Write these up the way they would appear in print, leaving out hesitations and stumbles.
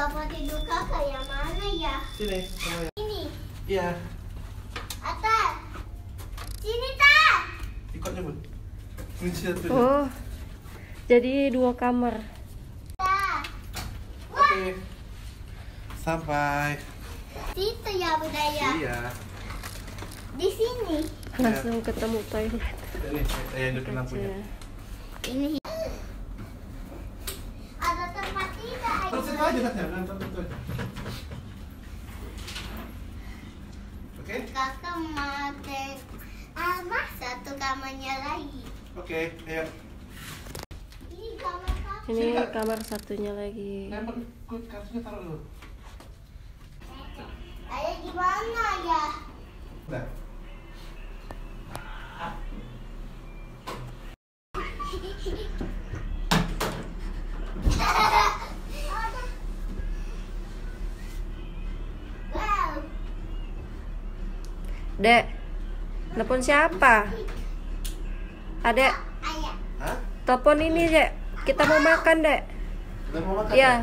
Tempat tidur kakak yang mana ya? Sini, sama ya. Ini. Iya. Atas. Sini tak? Ikutnya bun. Kunci satu. Oh, jadi 2 kamar. Tak. Oke. Sampai. Situ ya budaya. Iya. Di sini. Langsung ketemu toilet. Ini saya hidupin lampunya. Ini. Ada tempat tidak? Terus itu aja katanya, nonton itu aja. Oke? Kakak mati. Satu kamarnya lagi. Oke, ayo. Ini kamar kakak. Ini kamar satunya lagi. Lempar kartunya taruh dulu. Ayah gimana ya? Udah. Wow. Dek, telepon siapa? Adek, Ayah. Hah? telepon ini, Dek. Kita mau makan, Dek. Udah mau makan? Iya,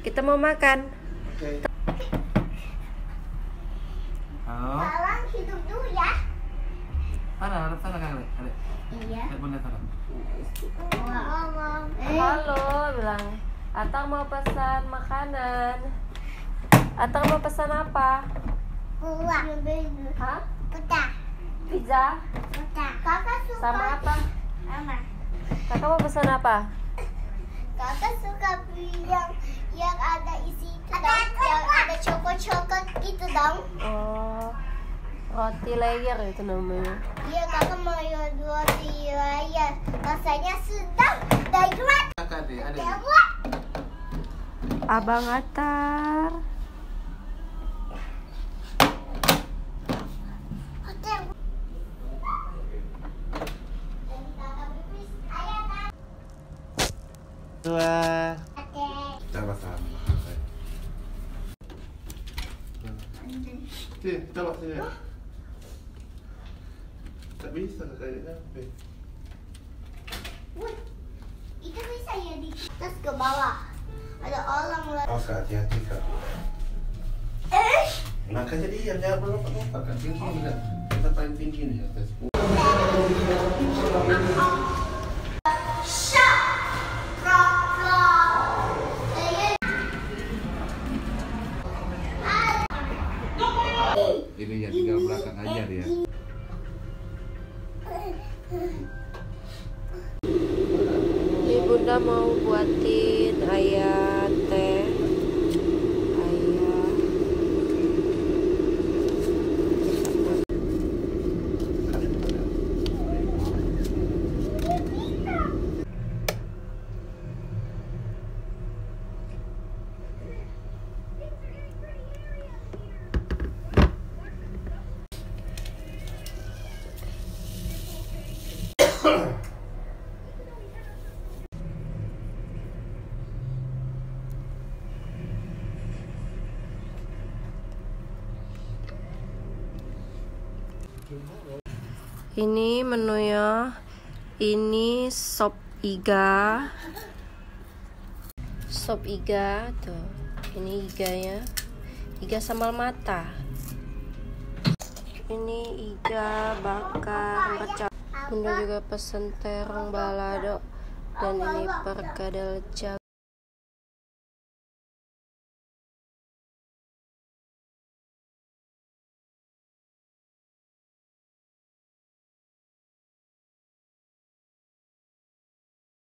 kita mau makan. Oke. Halo. Salam hidup dulu ya. Sana kan, Adek. Iya. Teleponnya sana. Wow. Halo, bilang. Atang mau pesan makanan. Atang mau pesan apa? Kuah. Hah? Putah. Pizza? Putah. Kakak suka. Sama apa? Sama. Kakak mau pesan apa? Kakak suka yang ada isi itu dong. Yang ada coklat-coklat itu dong. Oh, roti layer itu namanya. Iya, kakak mau yang roti layar. Rasanya sedap. Daikmat. Kakak deh, Adek. Buat. Abang Atar. Dua. Oke. Sama-sama. Sini, coba sini. Tak bisa kayaknya. Wih, itu bisa ya di terus ke bawah. Ada orang lagi. Awas Kak, hati-hati Kak. Makanya diam, jangan melompat-lompat kan. Tinggi kan. Kita paling tinggi nih atas. Ini ya tinggal belakang aja dia. Ini Bunda mau buatin ayah teh. Ayah. Ini menunya. Ini sop iga. Sop iga tuh. Ini iganya. Iga sambal mata. Ini iga bakar merica. Bunda juga pesen terong balado. Dan ini perkedel jam.